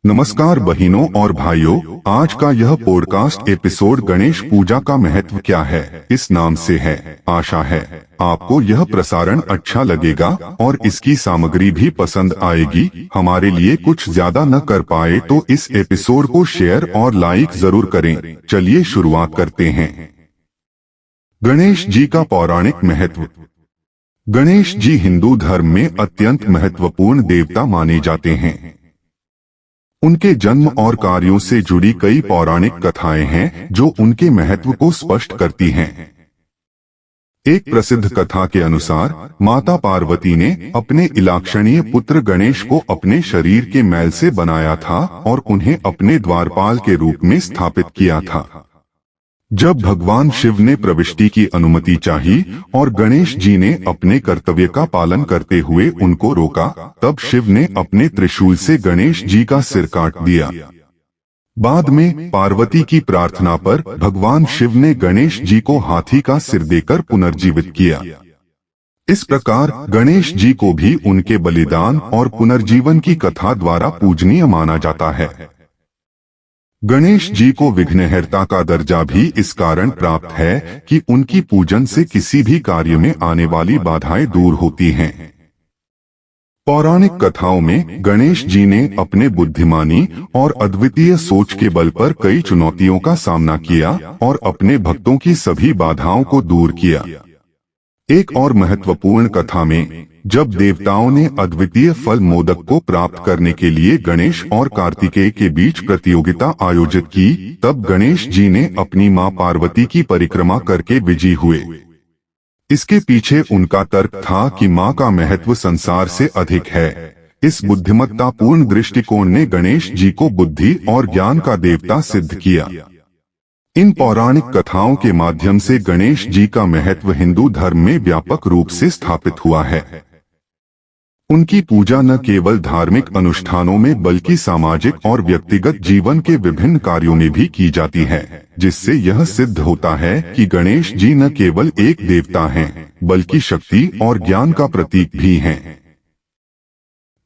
नमस्कार बहनों और भाइयों, आज का यह पॉडकास्ट एपिसोड गणेश पूजा का महत्व क्या है इस नाम से है। आशा है आपको यह प्रसारण अच्छा लगेगा और इसकी सामग्री भी पसंद आएगी। हमारे लिए कुछ ज्यादा न कर पाए तो इस एपिसोड को शेयर और लाइक जरूर करें। चलिए शुरुआत करते हैं। गणेश जी का पौराणिक महत्व। गणेश जी हिंदू धर्म में अत्यंत महत्वपूर्ण देवता माने जाते हैं। उनके जन्म और कार्यों से जुड़ी कई पौराणिक कथाएं हैं जो उनके महत्व को स्पष्ट करती हैं। एक प्रसिद्ध कथा के अनुसार माता पार्वती ने अपने इलाक्षणीय पुत्र गणेश को अपने शरीर के मैल से बनाया था और उन्हें अपने द्वारपाल के रूप में स्थापित किया था। जब भगवान शिव ने प्रविष्टि की अनुमति चाही और गणेश जी ने अपने कर्तव्य का पालन करते हुए उनको रोका, तब शिव ने अपने त्रिशूल से गणेश जी का सिर काट दिया। बाद में पार्वती की प्रार्थना पर भगवान शिव ने गणेश जी को हाथी का सिर देकर पुनर्जीवित किया। इस प्रकार गणेश जी को भी उनके बलिदान और पुनर्जीवन की कथा द्वारा पूजनीय माना जाता है। गणेश जी को विघ्नहर्ता का दर्जा भी इस कारण प्राप्त है कि उनकी पूजन से किसी भी कार्य में आने वाली बाधाएं दूर होती हैं। पौराणिक कथाओं में गणेश जी ने अपने बुद्धिमानी और अद्वितीय सोच के बल पर कई चुनौतियों का सामना किया और अपने भक्तों की सभी बाधाओं को दूर किया। एक और महत्वपूर्ण कथा में जब देवताओं ने अद्वितीय फल मोदक को प्राप्त करने के लिए गणेश और कार्तिकेय के बीच प्रतियोगिता आयोजित की, तब गणेश जी ने अपनी मां पार्वती की परिक्रमा करके विजयी हुए। इसके पीछे उनका तर्क था कि मां का महत्व संसार से अधिक है। इस बुद्धिमत्तापूर्ण दृष्टिकोण ने गणेश जी को बुद्धि और ज्ञान का देवता सिद्ध किया। इन पौराणिक कथाओं के माध्यम से गणेश जी का महत्व हिंदू धर्म में व्यापक रूप से स्थापित हुआ है। उनकी पूजा न केवल धार्मिक अनुष्ठानों में बल्कि सामाजिक और व्यक्तिगत जीवन के विभिन्न कार्यों में भी की जाती है, जिससे यह सिद्ध होता है कि गणेश जी न केवल एक देवता हैं, बल्कि शक्ति और ज्ञान का प्रतीक भी हैं।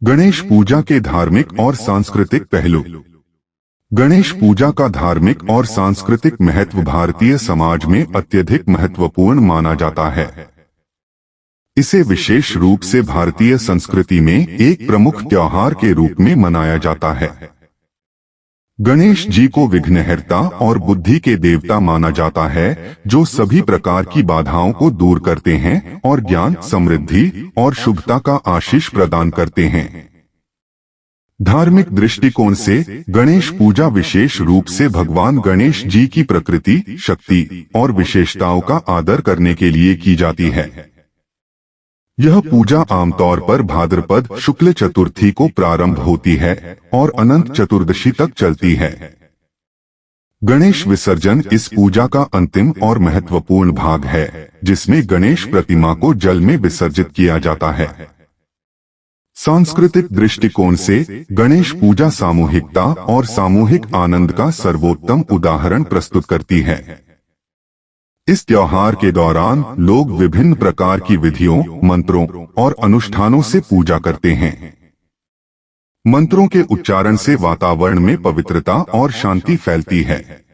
गणेश पूजा के धार्मिक और सांस्कृतिक पहलू। गणेश पूजा का धार्मिक और सांस्कृतिक महत्व भारतीय समाज में अत्यधिक महत्वपूर्ण माना जाता है। इसे विशेष रूप से भारतीय संस्कृति में एक प्रमुख त्योहार के रूप में मनाया जाता है। गणेश जी को विघ्नहर्ता और बुद्धि के देवता माना जाता है, जो सभी प्रकार की बाधाओं को दूर करते हैं और ज्ञान, समृद्धि और शुभता का आशीष प्रदान करते हैं। धार्मिक दृष्टिकोण से गणेश पूजा विशेष रूप से भगवान गणेश जी की प्रकृति, शक्ति और विशेषताओं का आदर करने के लिए की जाती है। यह पूजा आमतौर पर भाद्रपद शुक्ल चतुर्थी को प्रारंभ होती है और अनंत चतुर्दशी तक चलती है। गणेश विसर्जन इस पूजा का अंतिम और महत्वपूर्ण भाग है, जिसमें गणेश प्रतिमा को जल में विसर्जित किया जाता है। सांस्कृतिक दृष्टिकोण से गणेश पूजा सामूहिकता और सामूहिक आनंद का सर्वोत्तम उदाहरण प्रस्तुत करती है। इस त्योहार के दौरान लोग विभिन्न प्रकार की विधियों, मंत्रों और अनुष्ठानों से पूजा करते हैं। मंत्रों के उच्चारण से वातावरण में पवित्रता और शांति फैलती है।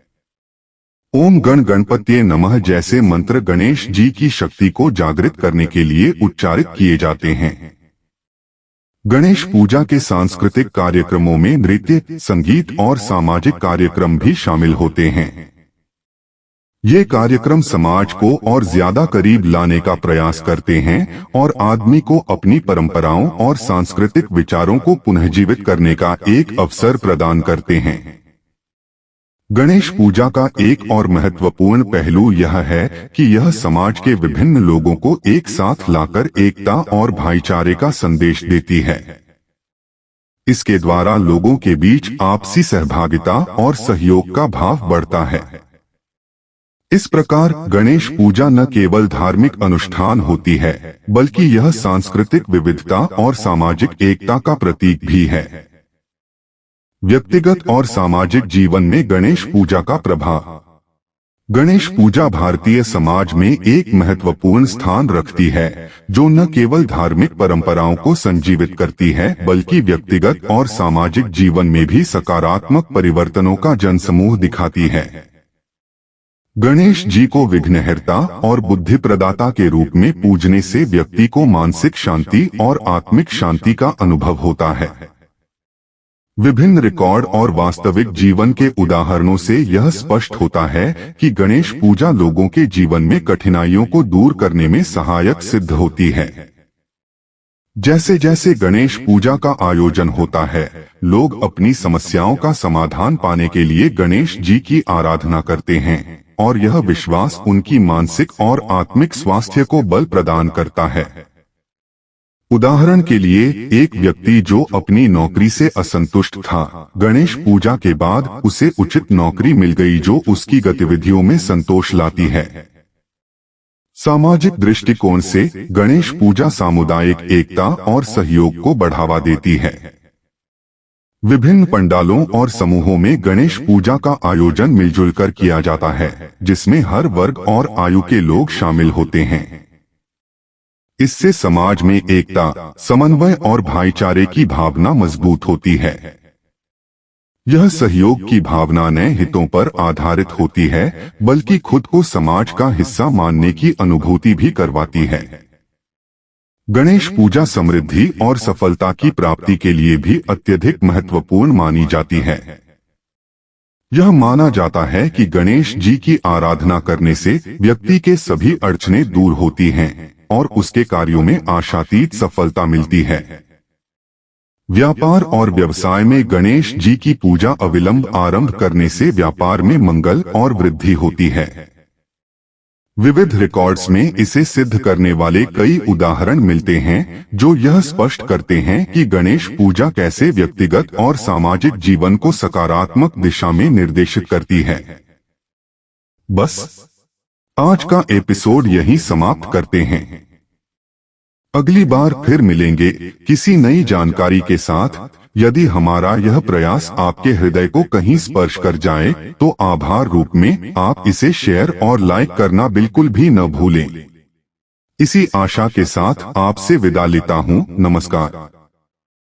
ओम गण गणपतये नमः जैसे मंत्र गणेश जी की शक्ति को जागृत करने के लिए उच्चारित किए जाते हैं। गणेश पूजा के सांस्कृतिक कार्यक्रमों में नृत्य, संगीत और सामाजिक कार्यक्रम भी शामिल होते हैं। ये कार्यक्रम समाज को और ज्यादा करीब लाने का प्रयास करते हैं और आदमी को अपनी परंपराओं और सांस्कृतिक विचारों को पुनर्जीवित करने का एक अवसर प्रदान करते हैं। गणेश पूजा का एक और महत्वपूर्ण पहलू यह है कि यह समाज के विभिन्न लोगों को एक साथ लाकर एकता और भाईचारे का संदेश देती है। इसके द्वारा लोगों के बीच आपसी सहभागिता और सहयोग का भाव बढ़ता है। इस प्रकार गणेश पूजा न केवल धार्मिक अनुष्ठान होती है, बल्कि यह सांस्कृतिक विविधता और सामाजिक एकता का प्रतीक भी है। व्यक्तिगत और सामाजिक जीवन में गणेश पूजा का प्रभाव। गणेश पूजा भारतीय समाज में एक महत्वपूर्ण स्थान रखती है, जो न केवल धार्मिक परंपराओं को संजीवित करती है बल्कि व्यक्तिगत और सामाजिक जीवन में भी सकारात्मक परिवर्तनों का जनसमूह दिखाती है। गणेश जी को विघ्नहर्ता और बुद्धि प्रदाता के रूप में पूजने से व्यक्ति को मानसिक शांति और आत्मिक शांति का अनुभव होता है। विभिन्न रिकॉर्ड और वास्तविक जीवन के उदाहरणों से यह स्पष्ट होता है कि गणेश पूजा लोगों के जीवन में कठिनाइयों को दूर करने में सहायक सिद्ध होती है। जैसे जैसे गणेश पूजा का आयोजन होता है, लोग अपनी समस्याओं का समाधान पाने के लिए गणेश जी की आराधना करते हैं और यह विश्वास उनकी मानसिक और आत्मिक स्वास्थ्य को बल प्रदान करता है। उदाहरण के लिए, एक व्यक्ति जो अपनी नौकरी से असंतुष्ट था, गणेश पूजा के बाद उसे उचित नौकरी मिल गई जो उसकी गतिविधियों में संतोष लाती है। सामाजिक दृष्टिकोण से गणेश पूजा सामुदायिक एकता और सहयोग को बढ़ावा देती है। विभिन्न पंडालों और समूहों में गणेश पूजा का आयोजन मिलजुल कर किया जाता है, जिसमें हर वर्ग और आयु के लोग शामिल होते हैं। इससे समाज में एकता, समन्वय और भाईचारे की भावना मजबूत होती है। यह सहयोग की भावना न हितों पर आधारित होती है, बल्कि खुद को समाज का हिस्सा मानने की अनुभूति भी करवाती है। गणेश पूजा समृद्धि और सफलता की प्राप्ति के लिए भी अत्यधिक महत्वपूर्ण मानी जाती है। यह माना जाता है कि गणेश जी की आराधना करने से व्यक्ति के सभी अड़चनें दूर होती हैं और उसके कार्यों में आशातीत सफलता मिलती है। व्यापार और व्यवसाय में गणेश जी की पूजा अविलंब आरंभ करने से व्यापार में मंगल और वृद्धि होती है। विविध रिकॉर्ड्स में इसे सिद्ध करने वाले कई उदाहरण मिलते हैं, जो यह स्पष्ट करते हैं कि गणेश पूजा कैसे व्यक्तिगत और सामाजिक जीवन को सकारात्मक दिशा में निर्देशित करती है। बस आज का एपिसोड यहीं समाप्त करते हैं। अगली बार फिर मिलेंगे किसी नई जानकारी के साथ। यदि हमारा यह प्रयास आपके हृदय को कहीं स्पर्श कर जाए तो आभार रूप में आप इसे शेयर और लाइक करना बिल्कुल भी न भूलें। इसी आशा के साथ आपसे विदा लेता हूँ। नमस्कार।